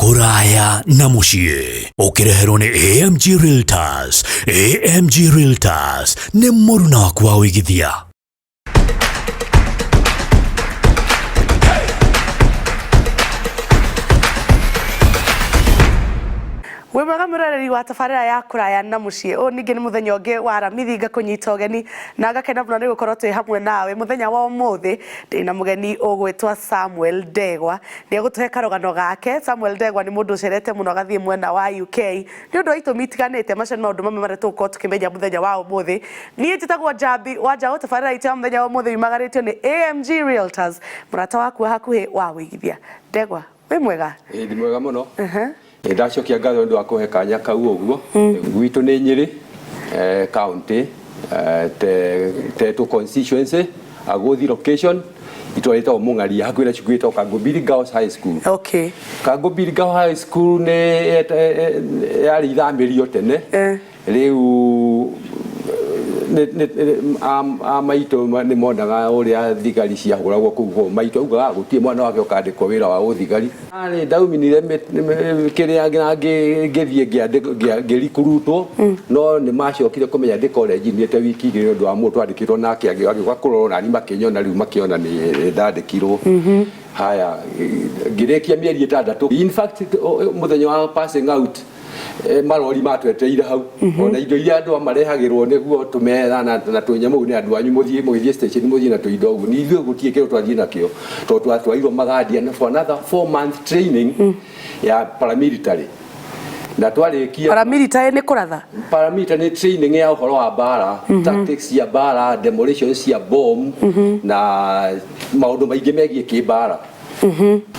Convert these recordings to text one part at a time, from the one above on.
Kũraya na mũciĩ ũkĩreherwo nĩ AMG Realtors. AMG Realtors nĩ mũruna waku wa wĩigithia. Wĩmwega mũroreri wa tabarĩra ya kũraya na mũciĩ. Ũyũ ningĩ nĩ mũthenya ũngĩ wa Aramithi ngakũnyita ũgeni na ngakena mũno nĩ gũkorwo twĩ hamwe nawe mũthenya wa ũmũthĩ. Ndĩna mũgeni ũgwĩtwo Samuel Ndegwa, nĩ egũtũhe karũgano gake. Samuel Ndegwa nĩ mũndũ ũcerete mũno agathiĩ mwena wa UK nĩ ũndũ wa itũmi itiganĩte. Macio nĩ maũndũ mamwe marĩa tũgũkorwo tũkĩmenya mũthenya wa ũmũthĩ. Niĩ njĩtagwo Njambi wa njaũ. Tabarĩra itũ ya mũthenya wa ũmũthĩ yumagarĩtio nĩ AMG Realtors, mũrata waku hakuhĩ wa wĩigithia. Ndegwa, wĩ mwega? Ndĩ mwega mũno. Ndacokia ngatho nĩ kũhe kanya kau ũguo. Gwitũ nĩ Nyĩrĩ county Teto constituency Agũthi location itwarĩtwo Mũng'aria hakuhĩ na cukuru ĩtagwo Kangũbiri Girls High School. Okay. Kangũbiri Girls High School nĩ yarĩ ithamĩrio tene. Rĩu maitũ nĩ monaga ũrĩa thigari ciahũragwo kũu. Maitũ augaga gũtirĩ mwana wake ũkandĩkwo wĩra wa ũthigari. Ndauminire kĩrĩa ngĩthiĩ ngĩrikurutwo, no nĩ macokire kũmenya ndĩ college nĩte wiki igĩrĩ ũndũ wa mũndũ twandĩkĩtwo nake agĩũka kũrorwo nani makĩnyona, rĩu makĩona nĩ ndandĩkirwo. Haya, ngĩrĩkia mĩeri 6. In fact mũthenya wa passing out marori matweteire hau, ona indo iria andũ marehagĩrwo nĩguo tũmetha na tũnyamũ nĩ andũ anyu mũgĩthiĩ station mũthiĩ na tũindo ũguo. Nĩ ithuĩ gũtiĩ kĩrĩa twathiĩ nakĩo, tondũ twatwarirwo Magadia for another 4-month training ya paramilitary. Na twarĩkia paramilitary nĩ kũratha. Paramilitary nĩ training ya ũhoro wa mbara, tactics ya mbara, demolitions ya bomb na maũndũ maingĩ megiĩ kĩmbara.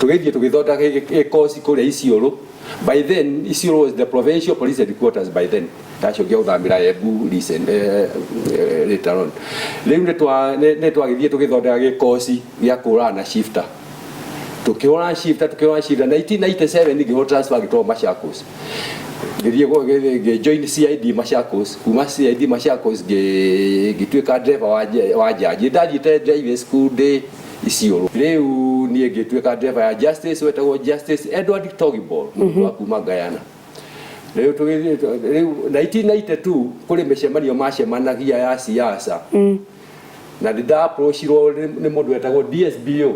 Tũgĩthiĩ tũgĩthondeka course kũrĩa Isiolo. By then, Isiolo was the provincial police headquarters by then. Ndacokia gũthamĩra Embu later on. Rĩu nĩ twagĩthiĩ tũgĩthondeka gĩkoci gĩa kũũrana na shifter. Tũkĩũrana shifter 1997 ngĩhũra transfer gĩtwarwo Machakos. Ngĩthiĩ join CID Machakos. Kuma CID Machakos ngĩtuĩka driver wa jaji. Ndathiĩte driving school ndĩ Isiolo. Rĩu niĩ ngĩtuĩka driver ya Justice wetagwo Justice Edward Togibol wa kuma Guyana. Rĩu 1992 kũrĩ mĩcemanio macemanagia ya siasa, na ndaapproachirwo nĩ mũndũ wetagwo DSBO,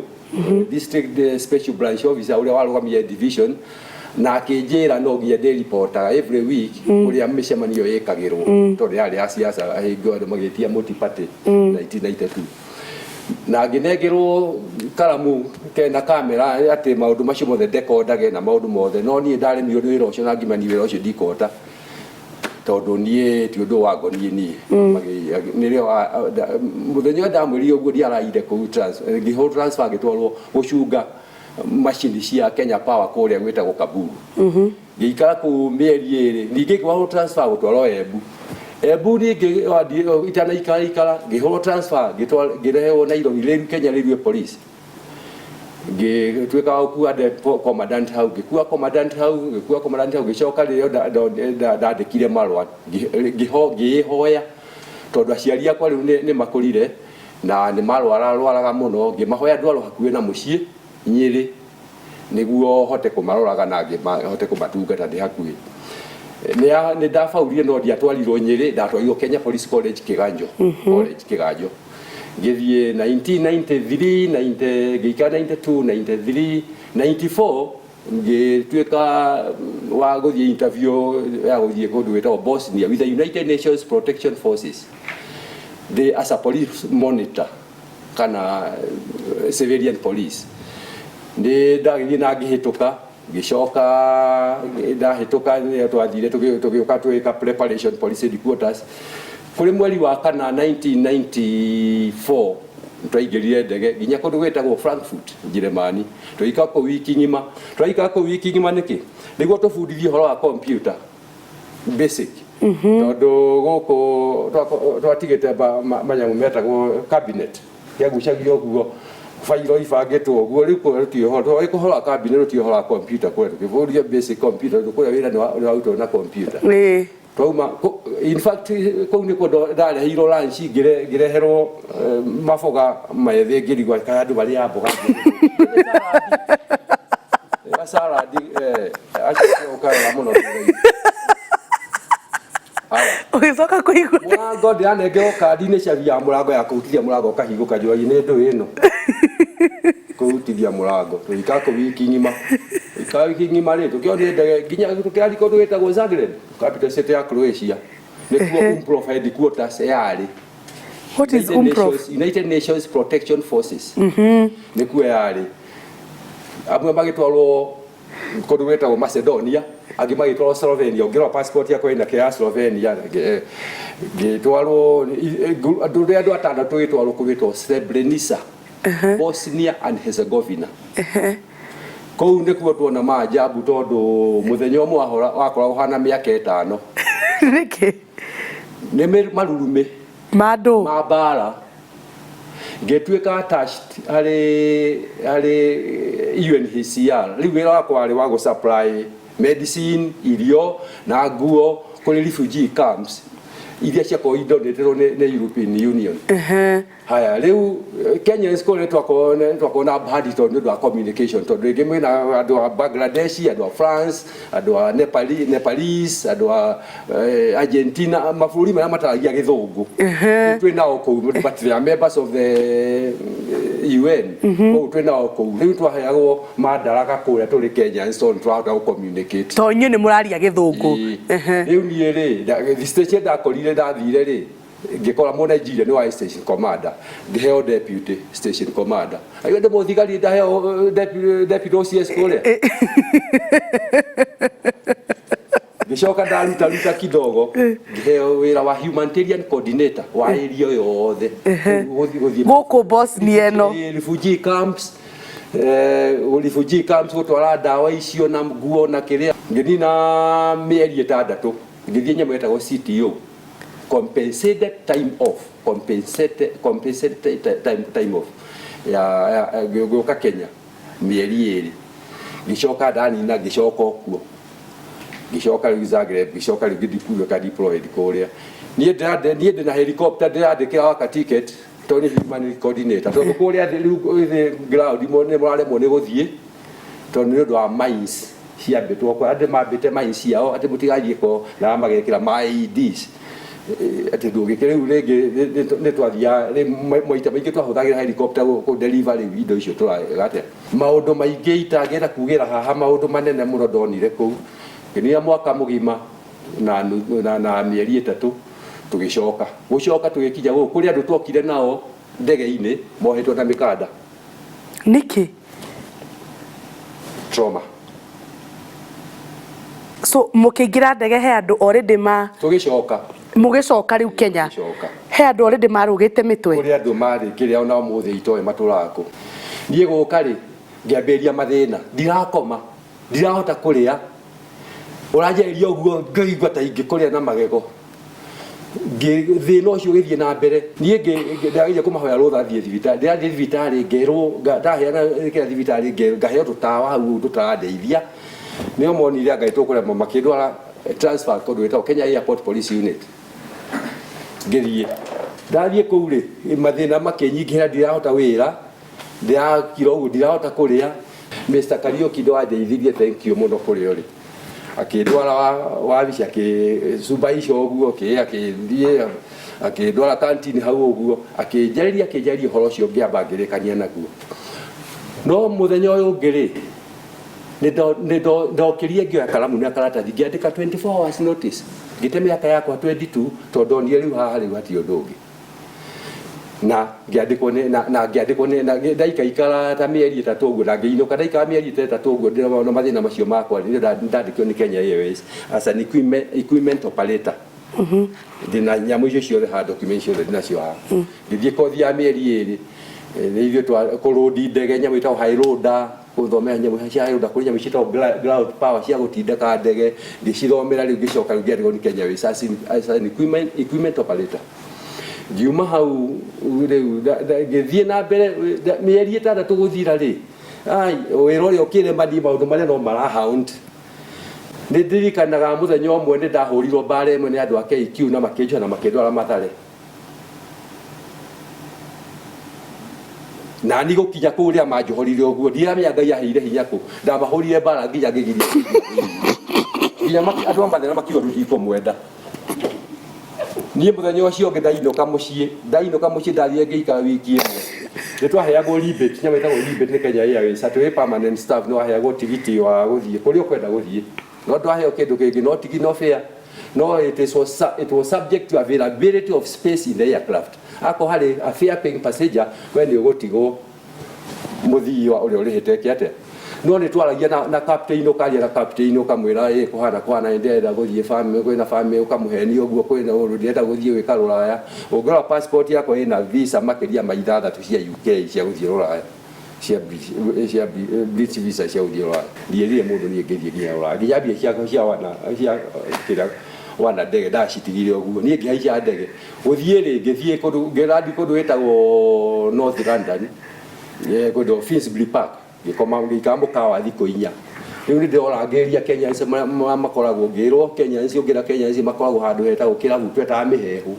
District Special Branch Officer ũrĩa warũgamia division, na akĩnjĩra no nginya ndĩ reportaga every week ũrĩa mĩcemanio ĩkagĩrwo, tondũ yarĩ ya siasa hingo andũ magĩtia multi-party 1992. Na ngĩnengerwo karamu kena kamera atĩ maũndũ macio mothe ndekondage na maũndũ mothe, no niĩ ndaremio nĩ wĩra ũcio na ngimani wĩra ũcio ndikota, tondũ niĩ ti ũndũ wangoniĩ niĩ. Nĩrĩo mũthenya ndamwĩrire ũguo ndiaraire kũu ngĩhũrwo transfer ngĩtwarwo gũcunga macini cia Kenya Power kũrĩa gwĩtagwo Kaburu. Ngĩikara kũu mĩeri 2, ningĩ ngĩhũrwo transfer gũtwarwo Embu. Embu ningĩ itanaikara ngĩhũrwo transfer ngĩrehwo Nairobi, rĩu Kenya Railway Police. Ngĩtuĩka wa gũkua commandant hau, ngĩkua commandant hau ngĩcoka rĩrĩa ndandĩkire marũa ngĩĩhoya, tondũ aciari akwa rĩu nĩ makũrire na nĩ marwaraga mũno. Ngĩmahoya ndwarwo hakuhĩ na mũciĩ Nyĩrĩ nĩguo hote kũmaroraga na hote kũmatungata ndĩ hakuhĩ. Nĩ ndabaurire no ndiatwarirwo Nyĩrĩ, ndatwarirwo Kenya Police College Kĩganjo. Ngĩthiĩ 1993 ngĩikara 92 93 94 ngĩtuĩka wa gũthiĩ interview ya gũthiĩ kũndũ gwĩtagwo Bosnia with the United Nations Protection Forces as a police monitor kana civilian police. Nĩ ndagĩthiĩ na ngĩhĩtũka ngĩcoka ndahĩtũka twathire tũgĩũka twĩka preparation police headquarters. Kũrĩ mweri wa kana 1994 twaingĩrire ndege nginya kũndũ gwĩtagwo Frankfurt Njĩrĩmani. Twaikara kũu wiki ng'ima nĩkĩ? Nĩguo tũbundithio ũhoro wa computer basic, tondũ gũkũ twatigĩte manyamũ metagwo cabinet yagucagio ũguo failo ifagĩtwo ũguo. Rĩu ũhoro cabinet rũtiĩ ũhoro wa computer kũrĩa tũkĩbũria basic computer kũrĩa wĩra nĩ warutwo na computer. Twauma in fact kũu nĩkuo ndareheirwo lunch ngĩreherwo maboga methĩ ngĩrigwo kana andũ marĩa mboga salad acio ũkarora mũno ũgĩcoka kũigua mũrango ndĩranengerwo kandi-inĩ cabi ya mũrango ya kũhutithia mũrango ũkahingũka njohi nĩ ndũ ĩno kũhutithia mũrango tũikaga kũ wiki ng'ima rĩ tũkĩonire ndege nginya tũkĩrathiĩ kũndũ gwĩtagwo Zagreb capital city ya Croatia nĩkuo UNPROF headquarters yarĩ. What is UNPROF? United Nations Protection Forces nĩkuo yarĩ. Amwe magĩtwarwo kũndũ gwĩtagwo Macedonia, angĩ magĩtwarwo Slovenia. Ũngĩrora passport yakwa ĩna ya Slovenia, ngĩtwarwo andũ atandatũ gĩtwarwo kũgĩtwo Srebrenica, Bosnia and Herzegovina. Kũu nĩkuo tuona maajabu tondũ mũthenya ũmwe wakoragwo ũhana mĩaka 5. Nĩkĩ? Nĩ marurume Mandũ ma mbara ngĩtuĩka attached harĩ UNHCR. Rĩu wĩra wakwa warĩ wa gũ-supply medicine, irio na nguo kũrĩ refugee camps iria ciakorwo idonetirwo nĩ European Union. Haya rĩu Kenyans kũrĩ twakorwo na bahati tondũ nĩ ũndũ wa communication tondũ rĩngĩ mwĩna andũ a Bangladesh, andũ a France, andũ a Nepalese, andũ a Argentina, mabũrũri marĩa mataragia gĩthũngũ twĩ nao kũu but they are members of the UN. Kũu twĩ nao kũu rĩu twaheagwo madaraka kũrĩa tũrĩ Kenyans tondũ twahota gũ communicate to inyuĩ nĩ mũraria gĩthũngũ. Rĩu niĩ rĩ station ndakorire ndathire rĩ ngĩkora mũ Nigeria nĩ wa station commander ngĩheo deputy station commander. Ayo ndĩ mũthigari ndaheo deputy OCS kũrĩa ngĩcoka ndaruta kidogo ngĩheo wĩra wa humanitarian coordinator wa area yothe gũkũ Bosnia ĩno refugee camps gũtwara ndawa icio na nguo na kĩrĩa. Ngĩthiĩ na mĩeri 6 ngĩthiĩ nyamũ ĩtagwo CTO, compensated time off time off ya gũka Kenya mĩeri 2. Ngĩcoka ndanina ngĩcoka okuo ngĩcoka rĩu Zagreb ngĩcoka rĩu ngĩdikuo deployed kũrĩa. Niĩ ndĩ na helicopter ndĩrandĩkĩra waka ticket tondũ nĩ human coordinator tondũ kũrĩa thĩ ground nĩ mũraremwo nĩ gũthiĩ tondũ nĩ ũndũ wa mines ciambĩtwo kwa andũ mambĩte mines ciao atĩ mũtigathiĩ ko na magekĩra IEDs atĩ ndũngĩkĩra rĩu rĩngĩ nĩ twathia maita maingĩ twahũthagĩra helicopter kũ deliver rĩu indo icio tũragate. Maũndũ maingĩ itangĩenda kugĩra haha, maũndũ manene mũno ndonire kũu. Ngĩnia mwaka mũgima na mĩeri 3 tũgĩcoka tũgĩkinya gũkũ kũrĩ andũ twokire nao ndege-inĩ mohetwo na mĩkanda. Nĩkĩ? Trauma. So mũkĩingĩra ndege he andũ already mũgĩcoka rĩu Kenya he andũ already marũgĩte mĩtwe kũrĩ andũ marĩ kĩrĩa ona ũmũthĩ itoe matũrako. Niĩ gũka rĩ ngĩambĩrĩria mathĩna, ndirakoma ndirahota kũrĩa, ũranjĩrĩria ũguo ngĩigua ta ingĩkũrĩa na magego. Thĩna ũcio ũgĩthiĩ na mbere niĩ ndagĩrĩire kũmahoya rũtha thiĩ thibitarĩ. Ndĩrathiĩ thibitarĩ ngerwo ndaheana kĩrĩa thibitarĩ ngaheo tũtawa hau tũtarandeithia. Nĩo monire ngaitwo kũrĩa makĩndwara transfer kũndũ gwĩtagwo Kenya Airport Police Unit. Ngĩthiĩ ndathiĩ kũu rĩ mathĩna makĩnyingĩra, ndirahota wĩra, ndirakira ũguo ndirahota kũrĩa. Mr. Kariuki ndeithirie, thank you mũno kũrĩa ũrĩ. Akĩndwara wabici akĩcumba icio ũguo akĩthiĩ akĩndwara kantini hau ũguo akĩnjarĩria ũhoro ũcio ngĩamba ngĩrĩkania naguo. No mũthenya ũyũ ũngĩ rĩ ndokĩrie ngĩoya karamu na karatathi ngĩandĩka 24 hours notice. Ngĩte mĩaka yakwa 22 tondũ ndonire rĩu haha rĩu hatirĩ ũndũ ũngĩ. Na ngĩandĩkwo na ndaikaikara ta mĩeri 3 ũguo na ngĩinũka ndaikara mĩeri 3 ũguo ndĩrona mathĩna macio makwa ndandĩkwo nĩ Kenya Airways as an equipment operator. Ndĩna nyamũ icio ciothe ha document ciothe ndĩnacio haha. Ngĩthiĩ kothi ya mĩeri 2 rĩithio kũrũndi ndege nyamũ ĩtagwo high roader gũthomera nyamũ cia high roader kũrĩ nyamũ ciĩtagwo ground power cia gũtindĩka ndege ngĩcithomera rĩu ngĩcoka rĩu ngĩandĩkwo nĩ Kenya Airways as an equipment operator. Ngiuma hau rĩu ngĩthiĩ na mbere mĩeri 6 gũthira rĩ wĩra ũrĩa ũkĩrema ni maũndũ marĩa no marahound. Nĩ ndirikanaga mũthenya ũmwe nĩ ndahũrirwo mbara ĩmwe nĩ andũ a KQ na makĩnjoha na makĩndwara Mathare. na ni gukinya kuria manjohorire uguo ndiramenya Ngai aheire hinya ku ndamahorire bara nginya ngigiria nginya andu amathera makiuga tutiko mwenda nie muthenya ucio ngi ndainoka mucii ndathie ngiikara wiki imwe ni twaheagwo rebate nyama itagwo rebate ni Kenya Airways ati permanent staff no aheagwo tigiti wa guthie kuria ukwenda guthie no ndwaheo kindu kingi no tigi no fare no it was subject to availability of space in the aircraft ako hari a fare paying passenger when you gutigwo muthii wa uria urihite kiate no ni twaragia na captain ukaria na captain ukamwira kuhana kwana ndenda guthie family kwina family ukamuheni uguo kwina uru ndenda guthie wika ruraya ungora passport yako ina visa makiria maithathatu cia UK cia guthie ruraya cia British visa cia guthie ruraya ndierire mundu ni ngithie nginya ruraya nginyambia cia wana ndege ndacitigire uguo nie ngihaicia ndege guthie ringithie kundu ngirandi kundu wetagwo North London kundu Finsbury Park gikoma ngikambuka wa thiko inya riu ni ndorangeria Kenya icio makoragwo ngirwo Kenya icio ngira Kenya icio makoragwo handu hetagwo kirabu twetaga mihehu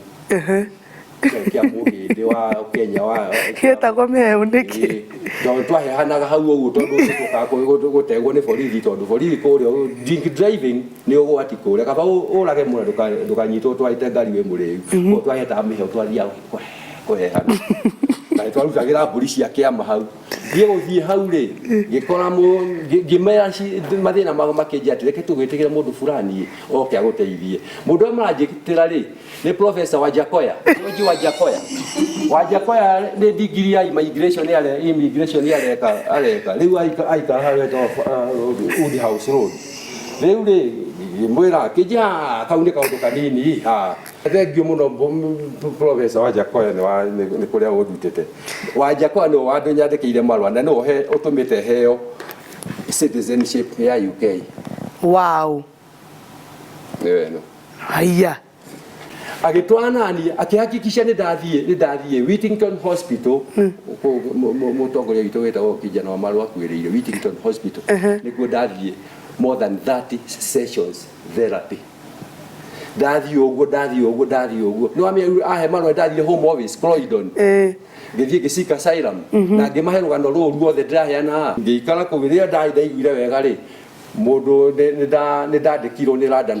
kia muhindi wa Kenya wa Gĩtagwo mihehu niki ndo twahehanaga hau uguo tondu tukaga gutegwo ni borithi tondu borithi kuria drink driving ni ugwati kuria kaba urage mura ndukanyitwo twaite ngari we muriu twahetaga mihehu twathia kuhehana na twarugagira mburi cia kiama hau thie guthie hau ri gikora mu ngimera mathina mago makinjia atireke tugwitigire mundu fulani oke aguteithie mundu amarajitira ri ni professor Wajakoya George Wajakoya ni degree ya immigration areka riu aika hareto Wood House Road riu ri mwira kija kauni kaundu kanini thengio muno professor Wajakoya ni kuria udutete Wajakoya no wandu nyandikire marwa na no he utumite heo citizenship ya UK wow no haya agitwana ni akihakikisha ni ndathie Whittington Hospital mutongoria witu wetagwo kijana wa marwa kwirire Whittington Hospital nikuo ndathie more than 30 sessions therapy ndathie uguo no amia ahe marwa ndathie home office Croydon ngithie gicika asylum na ngimahe rugano ruru ruothe ndiraheana ngiikara kugiria ndaiguire wega ri mundu ni ndandikirwo ni London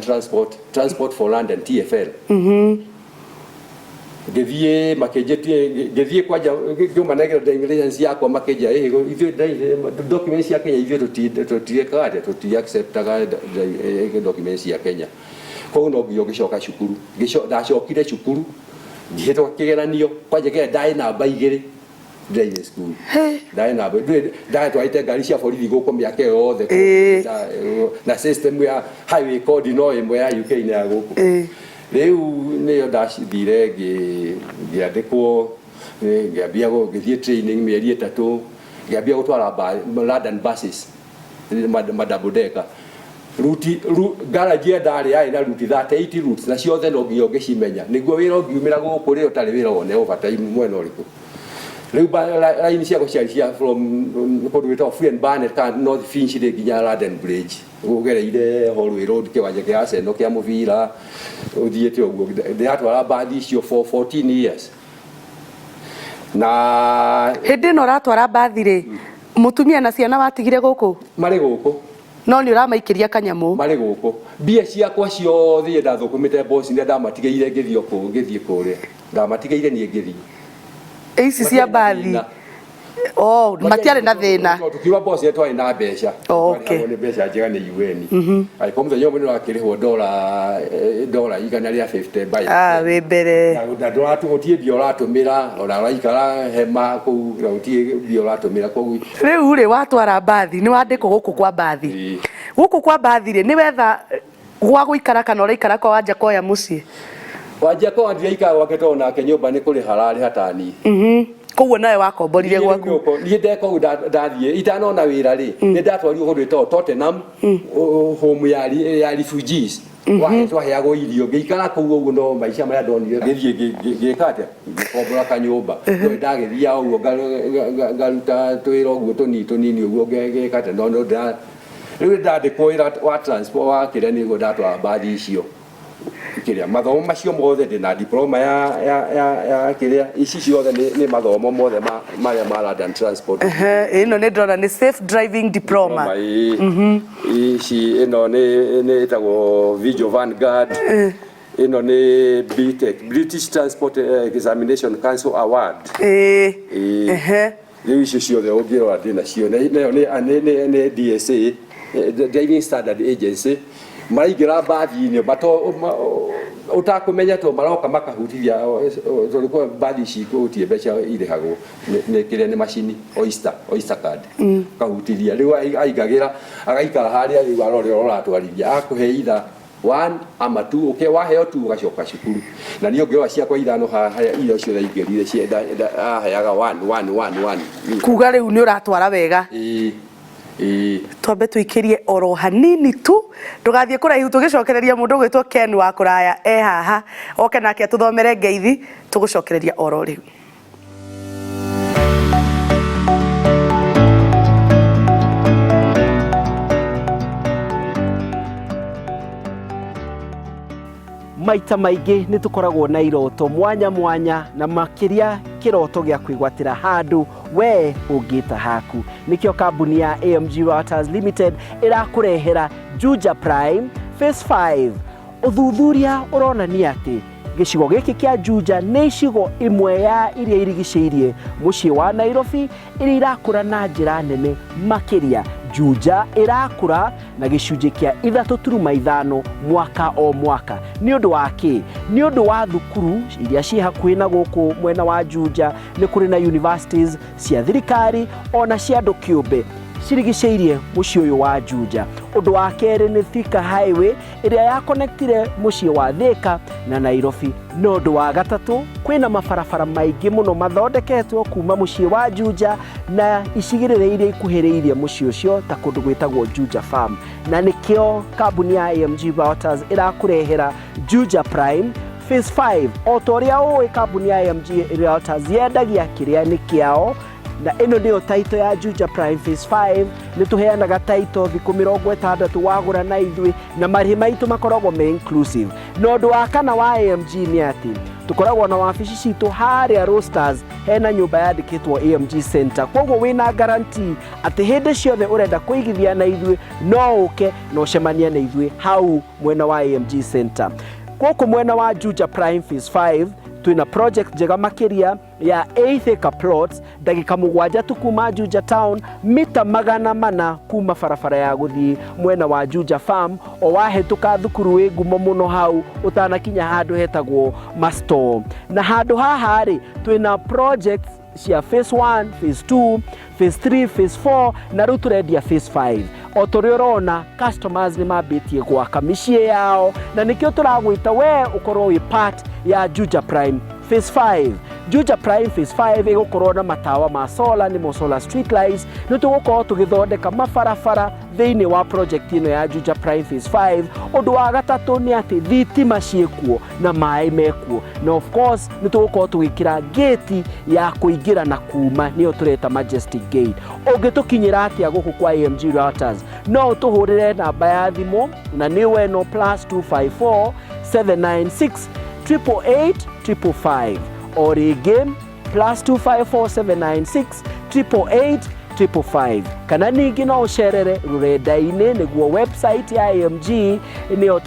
transport for London TFL ngithie makenjetie ngithie kwanja ngiumanegera declaration yakwa makenja ithuĩ documents cia Kenya ithuĩ tutiekaga acceptaga documents cia Kenya koguo no ngio gicoka cukuru ndacokire cukuru ngihitwo kigeranio kwanja kĩa ndaĩ namba 2 driving school ndaĩ namba ndaĩ twaite ngari cia borithi gũkũ mĩaka yothe na system ya highway code no ĩmwe ya UK na gũkũ riu niyo ndacithire ngiandikwo ngiambia ngithie training mĩeri 3 ngiambia gutwara London buses double decker garage ndari ai na ruti 38 routes na ciothe no ngio ngicimenya niguo wira ngiumira gũkũ ri utari wira one overtime mwena ũrĩkũ riu line cia guciarisia from kundu witagwo Free and North Finchley nginya London Bridge ugereire Holloway Road kiwanja kia Arsenal kia muvira uthiete uguo ndatwara bathi icio for 14 years na hindi no ratwara bathi ri mutumia na ciana watigire gũkũ mari gũkũ no ni uramaikiria kanyamu mari gũkũ mbia ciakwa ciothe ndathukumite boss ndia ndamatigeire ngithie kuria ndamatigeire nie ngithie ici cia bathi matiarĩ na thĩna tukiuga boss yetu ari na mbeca okay ni mbeca njega ni UN ai komuthe nyomo ni rakirihwo dola igana ria 50 bai we mbere na ndoratugutie bio ratumira ona raikara hema ku rautie bio ratumira koguo riu ri watwara bathi ni wandikwo gũkũ kwa bathi gũkũ kwa bathi ri ni wetha gwa guikara kana uraikara kwa Wajakoya mucii Wajakoya ndiraikara gwake to nake nyumba ni kuri harari hatani koguo nawe wakomborire gwaku nie ndeko ndathie itanona wira ri ni ndatwarirwo kundu witagwo Tottenham home ya refugees waheagwo irio ngiikara kuu uguo no maica maria ndonire ngithie ngikate ngikombora kanyumba no ndagithia uguo ngaruta twira uguo tunini uguo ngikate no riu ndandikwo wira wa transport wa kiria niguo ndatwara bathi icio kiria mathomo macio mothe ndina diploma ya kiria ici ciothe ni mathomo mothe maria ma land and transport ino ni ndona ni safe driving diploma ici ino ni etagwo Visual Vanguard ino ni BTEC British Transport Examination Council Award ici ciothe ungirora ndina cio ni DSA Driving Standard Agency maraingira mbathi-inĩ utakumenya to maroka makahutithia tulikuwa mbathi citũ utie mbeca irĩhagwo nĩ kĩrĩa nĩ macini Oyster card kahutithia rĩu aingagira agaikara harĩa rĩu arore ũratwarithia akuhe itha 1 ama 2 waheo 2 ugacoka cukuru na niĩ ũngĩoya ciakwa ithano harĩa irio ciothe ingĩrire aheaga 1 kuga rĩu nĩ ũratwara wega twambe tũikĩrie oro hanini tu ndũgathiĩ kũraihu tũgĩcokereria mũndũ gwĩtwo Ken wa kũraya haha oke nake tũthomere ngeithi tũgũcokereria oro rĩu. Maita maingĩ nĩ tũkoragwo na iroto mwanya na makĩria kĩroto gĩa kwĩgwatĩra handũ we ũngĩta haku. Nĩkĩo kambuni ya AMG Waters Limited ĩrakũrehera Juja Prime Phase 5. Ũthuthuria ũronania atĩ gĩcigo gĩkĩ kĩa Juja nĩ icigo imwe ya iria irigicĩirie mũciĩ wa Nairobi iria irakũra na njĩra nene makĩria. Juja irakũra na gĩcunjĩ kĩa 3.5 mwaka o mwaka. Nĩ ũndũ wa kĩ? Nĩ ũndũ wa thukuru iria ciĩ hakuhĩ na gũkũ mwena wa Juja nĩ kũrĩ na universities cia thirikari ona cia andũ kĩũmbe cirigicĩirie mũciĩ ũyũ wa Juja. Ũndũ wa kerĩ nĩ Thika Highway ĩrĩa ya connectire mũciĩ wa Thika na Nairobi. No ũndũ wa gatatũ kwĩna mabarabara maingĩ mũno mathondeketwo kuma mũciĩ wa Juja na icigĩrĩra iria ikuhĩrĩirie mũciĩ ũcio ta kũndũ gwĩtagwo Juja Farm. Na nĩkĩo kambuni ya AMG Waters ĩrakũrehera Juja Prime Phase 5. O ta ũrĩa ũĩ kambuni ya AMG Waters yendagia kĩrĩa nĩ kĩao na ĩno nĩyo title ya Juja Prime Phase 5. Nĩ tũheanaga title thikũ 60 wagũra na ithuĩ na marĩhi maitũ makoragwo me inclusive. Na ũndũ wa kana wa AMG nĩ atĩ tukoragwo na wabici citũ harĩa Roasters hena nyũmba yandĩkĩtwo AMG Center. Koguo wĩna guarantee atĩ hĩndĩ ciothe ũrenda kũigithia na ithuĩ no ũke na ũcemanie na ithuĩ hau mwena wa AMG Center. Gũkũ mwena wa Juja Prime Phase 5 twina project njega makĩria ya 8 acre plots ndagĩka 7 tu kuma Juja Town mita 400 kuma barabara ya gũthiĩ mwena wa Juja Farm o wahĩtũka thukuru wĩ ngumo mũno hau ũtanakinya handũ hetagwo Masto. Na handũ haha rĩ twina projects cia Phase 1, Phase 2, Phase 3, Phase 4 na rĩu tũrendia Phase 5. O tũrĩa ũrona customers nĩ mambĩtie gwaka mĩciĩ yao na nĩkĩo tũragwĩta we ũkorwo wĩ part ya Juja Prime Phase 5. Juja Prime Phase 5 ĩgũkorwo na matawa ma solar nĩmo solar street lights. Nĩ tũgũkorwo tũgĩthondeka mabarabara thĩinĩ wa project ĩno ya Juja Prime Phase 5. Ũndũ wa gatatũ nĩ atĩ thitima ciĩkuo na maĩ mekuo na of course nĩ tũgũkorwo tũgĩkĩra gate ya kũingĩra na kuma nĩyo tũreta Majestic Gate. Ũngĩtũkinyĩra atĩa gũkũ kwa AMG Waters no ũtũhũrĩre namba ya thimũ na nĩ weno +254 796 888 555 o rĩngĩ +254 796 888 555 kana ningĩ no ũcerere rũrenda-inĩ nĩguo website ya AMG nĩyo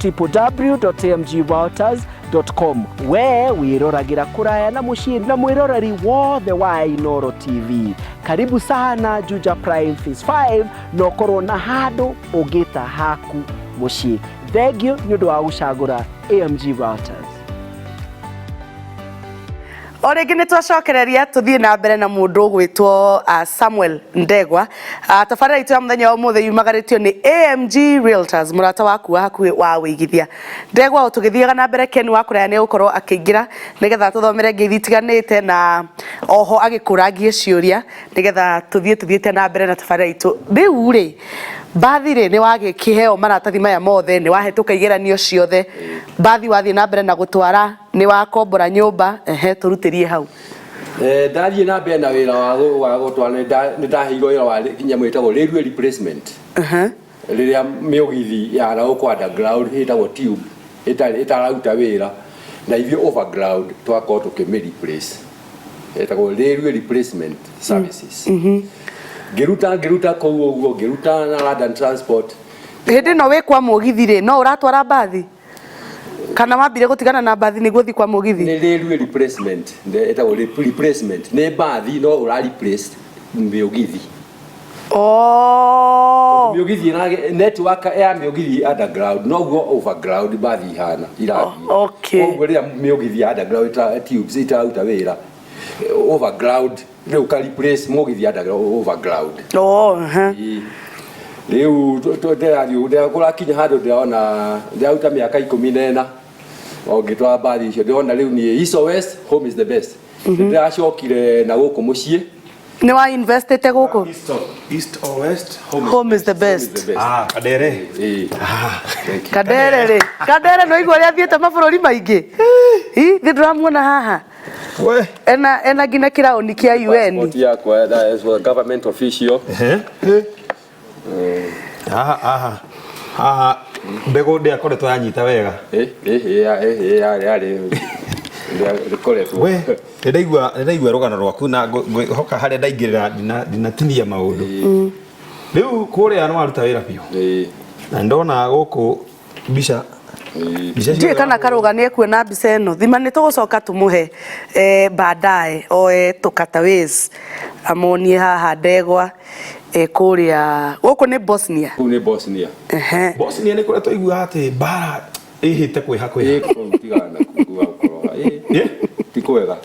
www.amgwaters.com. we wĩroragĩra kũraya na mũciĩ na mwĩroreri wothe wa Inooro TV. Karibu sana Juja Prime Phase 5 na ũkorwo na handũ ũngĩta haku mũciĩ. Thengio nĩ ũndũ wa gũcagũra AMG Waters. O rĩngĩ nĩ twacokereria tũthiĩ na mbere na mũndũ gwĩtwo Samuel Ndegwa. Tabarĩra itũ ya mũthenya wa ũmũthĩ yumagarĩtio nĩ AMG Realtors mũrata waku wa hakuhĩ wa wĩigithia. Ndegwa tũgĩthiaga na mbere Ken wa kũraya nĩ gũkorwo akĩingĩra nĩgetha tũthomere ngeithi itiganĩte na oho agĩkũrangie ciũria nĩgetha tũthiĩte na mbere na tabarĩra itũ. Rĩu rĩ bathi rĩ nĩ wagĩkĩheo maratathi maya mothe nĩ wahĩtũka igeranio ciothe bathi wathiĩ na mbere na gũtwara nĩ wakombora nyũmba tũrutĩrie hau. Ndathiĩ na mbere na wĩra wa gũtwara nĩ ndaheirwo wĩra wa nyamũ ĩtagwo railway replacement rĩrĩa mĩũgithi ya gũkũ underground ĩtagwo tube ĩtararuta wĩra na ithuĩ overground twakorwo tũkĩmĩ-replace etagwo railway replacement services ngĩruta kũu ũguo ngĩruta na London Transport. Hĩndĩ no wĩ kwa mũgithi rĩ no ũratwara mbathi kana wambire gũtigana na mbathi nĩguo thi kwa mũgithi? Nĩ railway replacement etagwo replacement nĩ mbathi no ũra-replace mĩũgithi. Mĩũgithi na network ya mĩũgithi underground noguo overground mbathi ihana irathiĩ. Koguo rĩrĩa mĩũgithi ya underground tubes ĩtararuta wĩra overground rĩu ka replace mũgithi underground overground. Rĩu kũrakinya handũ ndĩraruta mĩaka 14 ngĩtwara mbathi icio ndĩrona rĩu niĩ East or West home is the best. Ndĩracokire na gũkũ mũciĩ. Nĩ wa investete gũkũ? East or West home is the best. Kadere. Kadere no igua rĩa thiĩte mabũrũri maingĩ. Thĩ ndĩramuona haha. Ena ngina kĩraũni kĩa UN. Passport yakwa that is government official. Mbegũ ndĩakoretwo yanyita wega. We ndaigua rũgano rwaku na hoka harĩa ndaingĩrĩra ndinatinia maũndũ. Rĩu kũrĩa no aruta wĩra biũ. Na ndona gũkũ mbica ndiĩ kana Karũga nĩ ekuona mbica ĩno thima nĩ tũgũcoka tũmũhe baadaye oe tũkata ways amonie haha Ndegwa kũrĩa gũkũ nĩ Bosnia. Kũu nĩ Bosnia. Bosnia nĩ kũrĩa tũiguaga atĩ mbara ĩhĩte kwĩha ti kwega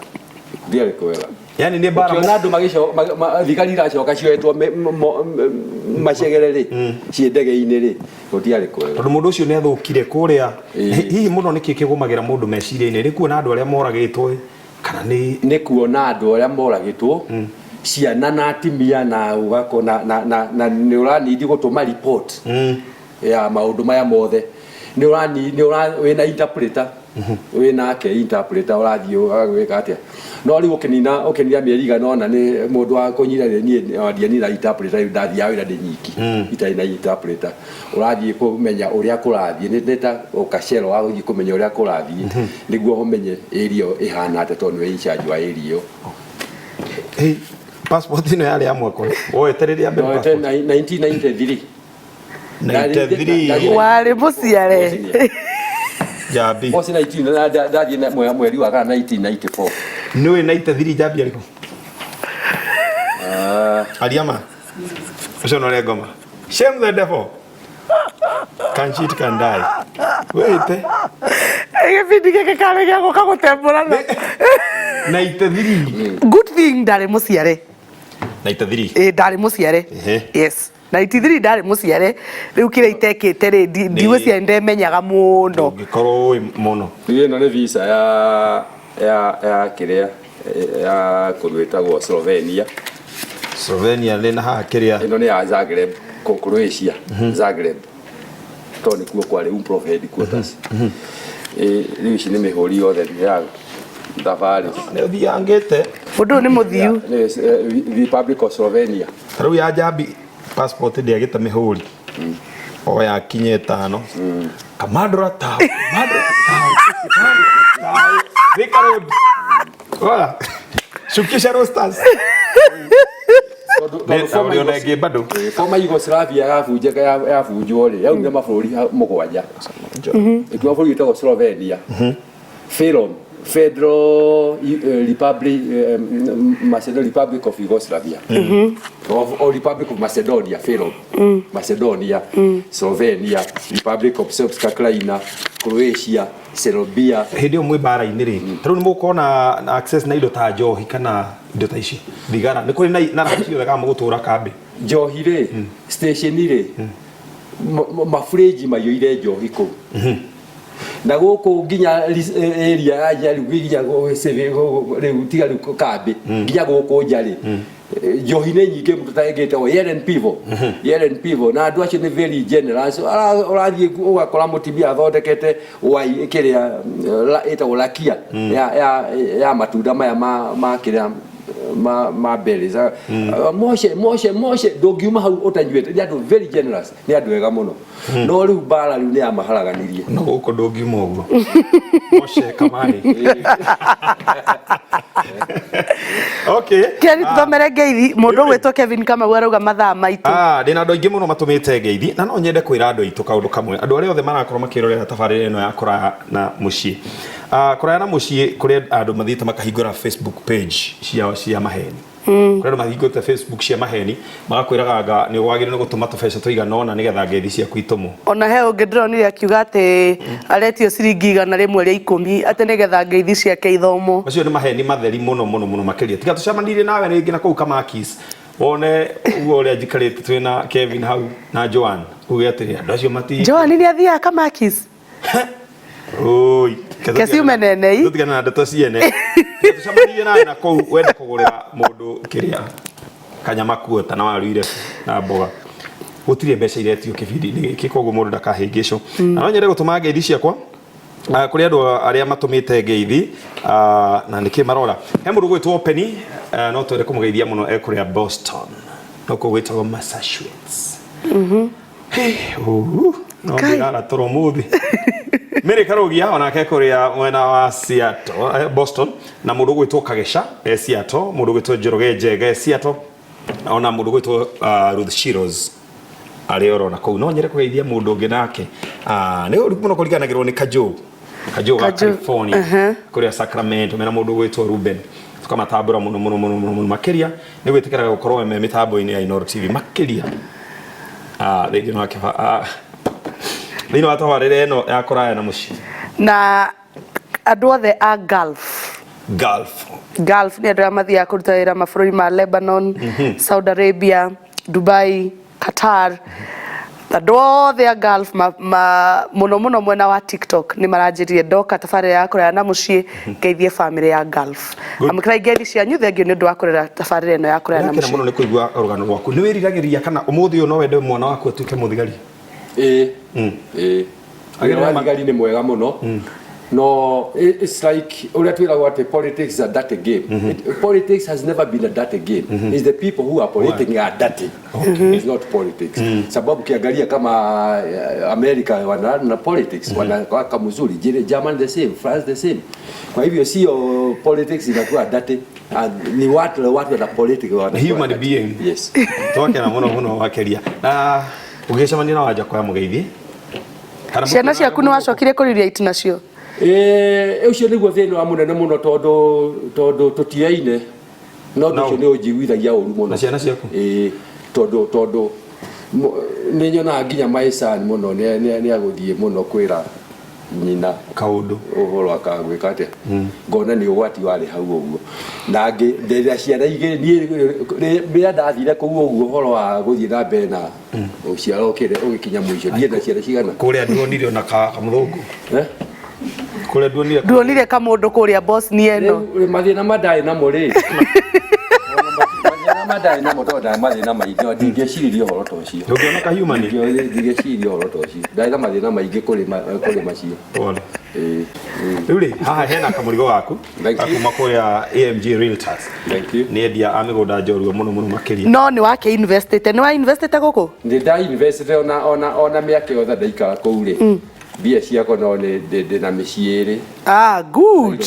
ndiarĩ kwega. Yani nĩ mbara na andũ thigari iracoka cioetwo macegere rĩ ciĩ ndege-inĩ rĩ gũtiarĩ kwega tondũ mũndũ ũcio nĩ athũkire kũrĩa. Hihi mũno nĩkĩ kĩgũmagĩra mũndũ meciria-inĩ nĩ kuona andũ arĩa moragĩtwo kana nĩ kuona andũ arĩa moragĩtwo ciana na atimia na ugako na nĩ ũranidi gũtũma report ya maũndũ maya mothe wĩna interpreter wĩnake interpreter ũrathiĩ agwĩka atĩa no rĩu ũkĩnina mĩeri igana ũna nĩ mũndũ wa kũnyita niĩ ndianina interpreter ndathiaga wĩra ndĩ nyiki itarĩ na interpreter ũrathiĩ kũmenya ũrĩa kũrathiĩ nĩ ta ũkacero wa gũthiĩ kũmenya ũrĩa kũrathiĩ nĩguo ũmenye area ĩhana atĩa tondũ nĩ in charge wa area ĩyo. Passport ino yale ya mwako wetereria mbere passport 1993 wale mũciare Jabi bosi 19 ndathie na mweri wa 1994 niwe 93 Jabi aliko Aliama ucio no ngoma shame the devil can cheat can die wait gĩbindi gĩkĩ karĩ gĩa gũka gũtembũrana 93 good thing ndarĩ mũciare 93 ndarĩ mũciare yes 93 ndarĩ mũciare rĩu kĩrĩa itekĩte rĩ ndigũcia ndemenyaga mũno ngĩkorwo mũno ĩno nĩ visa ya kĩrĩa ya kũrwĩtagwo Slovenia nĩ na haha kĩrĩa ĩno nĩ ya Zagreb Croatia Zagreb to nĩkuo kwarĩ Prophet headquarters rĩu ici nĩ mĩhũri yothe ya thabarĩ nĩ thiangĩte mũndũ nĩ mũthiu Republic of Slovenia rĩu ya Jabi passport ndĩagĩte mĩhũri o yakinye 5 kamandora ta Ricardo wala shukisha rosters Former Yugoslavia yabunjwo rĩ yaumire mabũrũri mũgwanja ĩtua bũrũri wĩtagwo Slovenia Federal Republic Republic of Yugoslavia or Republic of Macedonia Macedonia Slovenia Republic of Srpska Krajina Croatia Serbia hĩndĩ mwe bara-inĩ rĩ rĩu nĩ mũkorwo na access na indo ta njohi kana indo ta ici thigara nĩ kũrĩ na ciothe kama mũgũtũra kambĩ njohi rĩ station rĩ mafurĩji maiyũire njohi kũu na gũkũ nginya area ya nja rĩu nginya rĩu tiga rĩu kambĩ nginya gũkũ nja rĩ njohi nĩ nyingĩ mũndũ taĩngĩte Yellen Pivo na andũ acio nĩ very generous ũrathiĩ ũgakora mũtumia athondekete kĩrĩa ĩtagwo lakia ya matunda maya ma kĩrĩa ma berries Moshe ndũngiuma hau ũtanyuĩte nĩ andũ very generous nĩ andũ ega mũno no rĩu mbara rĩu nĩ amaharaganirie no gũkũ ndũngiuma ũguo Moshe kamani okay Keni tuthomere ngeithi mũndũ ũgwĩtwo Kevin Kamau arauga mathaa maitũ ndĩna andũ aingĩ mũno matũmĩte ngeithi na no nyende kwĩra andũ aitũ kaũndũ kamwe andũ arĩa othe marakorwo makĩrorera tabarĩra ĩno ya kũraya na mũciĩ kũraya na mũciĩ kũrĩ andũ mathiĩte makahingũra Facebook page cia maheni kũrĩ andũ mahingũrĩte Facebook cia maheni magakwĩraga nĩ wagĩrĩirwo nĩ gũtũma tũbeca tũigana ũna nĩgetha ngeithi ciaku itũmwo ona he ũngĩ ndĩronire akiuga atĩ aretio ciringi 100 rĩa 10 atĩ nĩgetha ngeithi ciake ithomwo macio nĩ maheni matheri mũno makĩria tiga tũcemanirie nawe rĩngĩ na kũu Kamakis wone uguo ũrĩa njikarĩte twĩna Kevin hau na Joan uge atĩrĩ andũ acio mati Joan nĩ athiaga Kamakis oi kesi umenene tutigana na ndeto ciene tucemanirie nawe na kũu wenda kũgũrĩra mũndũ kĩrĩa kanyama kuota na waruire na mboga gũtirĩ mbeca iretio kĩbindi-inĩ gĩkĩ koguo mũndũ ndakahĩngĩcwo na no nyende gũtũma ngeithi ciakwa kũrĩ andũ arĩa matũmĩte ngeithi na nĩkĩ marora he mũndũ gwĩtwo Penny no twende kũmũgeithia mũno ekũrĩa Boston no kũgwĩtagwo Massachusetts no ngĩrara toro mũthĩ Mary Karogia onake kũrĩa mwena wa Seattle Boston na mũndũ gwĩtwo Kagesha Seattle mũndũ gwĩtwo Njoroge Njega Seattle ona mũndũ gwĩtwo Ruth Shiros arĩ orona kũu no nyere kũgeithia mũndũ ũngĩ nake nĩ ũrĩkũ mũno kũriganagĩrwo nĩ Kajũ wa California kũrĩa Sacramento mena mũndũ gwĩtwo Ruben tukamatambũra mũno makĩria nĩ gwĩtĩkĩraga gũkorwo me mĩtambo-inĩ ya Inoro TV makĩria rĩngĩ no akĩba thĩinĩ wa tabarĩra ĩno ya kũraya na mũciĩ na andũ othe a Gulf nĩ andũ arĩa mathiaga kũruta wĩra mabũrũri ma Lebanon Saudi Arabia Dubai Qatar andũ othe a Gulf mũno mwena wa TikTok nĩ maranjĩrire ndoka tabarĩra ya kũraya na mũciĩ ngeithie family ya Gulf amũkĩra ngeithi cianyu thengio nĩ ũndũ wa kũrera tabarĩra ĩno ya kũraya na mũciĩ mũno nĩ kũigua rũgano rwaku nĩ wĩriragĩria kana ũmũthĩ ũyũ no wende mwana waku atuĩke mũthigari Thigari nĩ mwega mũno no it's like ũrĩa twĩragwo atĩ politics is a dirty game politics has never been a dirty game it's the people who are politicking are dirty it's not politics sababu kiangalia kama America wana politics wanawaka mzuri Germany the same France the same kwa hivyo sio politics inakuwa dirty ni watu na politics wana human being yes toke na mũno wakeria na ũgĩcemania na wanja kwa mũgeithie ciana ciaku nĩ wacokire kũriria itu nacio ũcio nĩguo thĩna wa mũnene mũno tondũ tũtiaine no ũcio nĩ ũnjiguithagia ũru mũno na ciana ciaku tondũ nĩ nyonaga nginya maicani mũno nĩ agũthiĩ mũno kwĩra nyina kaũndũ ũhoro akagwĩka atĩa ngona nĩ ũgwati warĩ hau ũguo na ndĩrĩa ciana igĩrĩ niĩ ndathire kũu ũguo ũhoro wa gũthiĩ na mbere na ũciaro ũgĩkinya mũico ndienda ciana cigana kũrĩa ndionire ona kamũthũngũ kũrĩa ndionire kamũndũ kũrĩa Bosnia ĩno mathĩna mandarĩ namo rĩ madai na moto da mathina maingĩ ndingĩciria ũhoro ta ũcio ndũngĩona ka human ndingĩciria ũhoro ta ũcio ndaina mathina maingĩ kũrĩ macio rĩu rĩ haha hena kamũrigo gaku kuma kũrĩa AMG Realtors nĩ endia a mĩgũnda njorua mũno makĩria no nĩ wake investite nĩ wa investite gũkũ nĩ nda investite ona mĩaka yothe ndaikara kũu rĩ bia ciakwa no ndĩ na mĩciĩ ĩrĩ good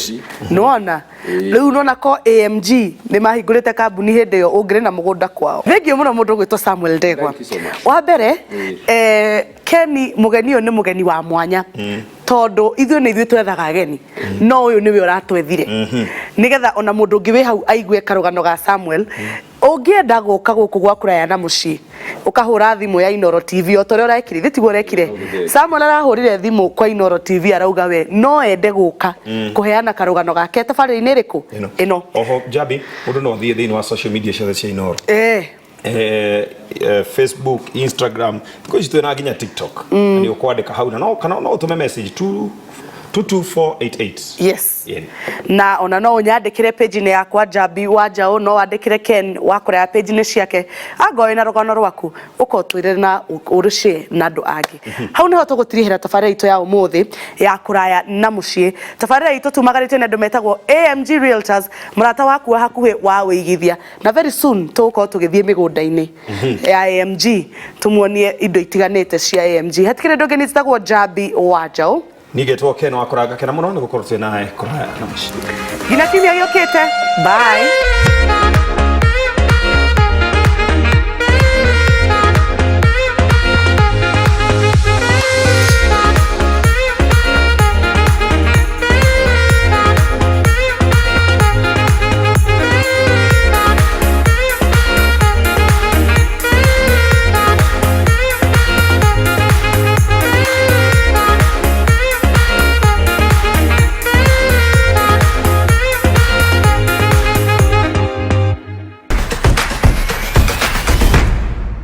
nona rĩu nona ko AMG nĩ mahingũrĩte kambuni hĩndĩ ĩyo ũngĩrĩ na mũgũnda kwao thengio mũno mũndũ gwĩtwo Samuel Ndegwa wa mbere Keni mũgeni ũyũ nĩ mũgeni wa mwanya tondũ ithuĩ nĩ ithuĩ twethaga ageni no ũyũ nĩwe ũratwethire nĩgetha ona mũndũ ũngĩ wĩ hau aigue karũgano ga Samuel ũngĩenda gũka gũkũ gwa kũraya na mũciĩ ũkahũra thimũ ya Inoro TV o torĩa ũrekire thĩtiguo ũrekire Samuel arahũrire thimũ kwa Inoro TV arauga we no ende gũka kũheana karũgano gake tabarĩra-inĩ ĩrĩkũ ĩno oho Jabi mũndũ no thiĩ thĩinĩ wa social media ciothe cia Inoro Facebook Instagram kwĩci twĩna nginya TikTok nĩ ũkwandĩka hau na no kana no ũtũme message tu 22488. Yes. Yeah. Na ona no unyandikire page-inĩ yakwa Jambi Wanjaũ, no wandikire Ken wa KŨRAYA page-inĩ ciake, angoe na rũgano rwaku ukotwire na urushare na andu angi. Hau niho tugutirihira tabarĩra itu ya ũmũthĩ ya KŨRAYA na mũciĩ. Tabarĩra itu tumagarĩtio na andu metagwo AMG Realtors, mũrata waku wa hakuhĩ wa wĩigithia, na very soon tugukorwo tugithie mĩgũnda-inĩ ya AMG tumuonie indo itiganĩte cia AMG. Hatikĩrĩ ndũ ũngĩ nĩtagwo Jambi Wanjaũ. Nigetwo Ken wa KŨRAYA kena muno nĩ gũkorwo twĩ nawe KŨRAYA na mũciĩ. Nginya kiumia gĩũkĩte. Bye.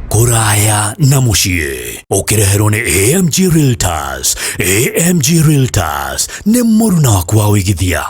KŨRAYA na mũciĩ ũkĩreherwo nĩ AMG Realtors. AMG Realtors nĩ mũruna waku wa wĩigithia.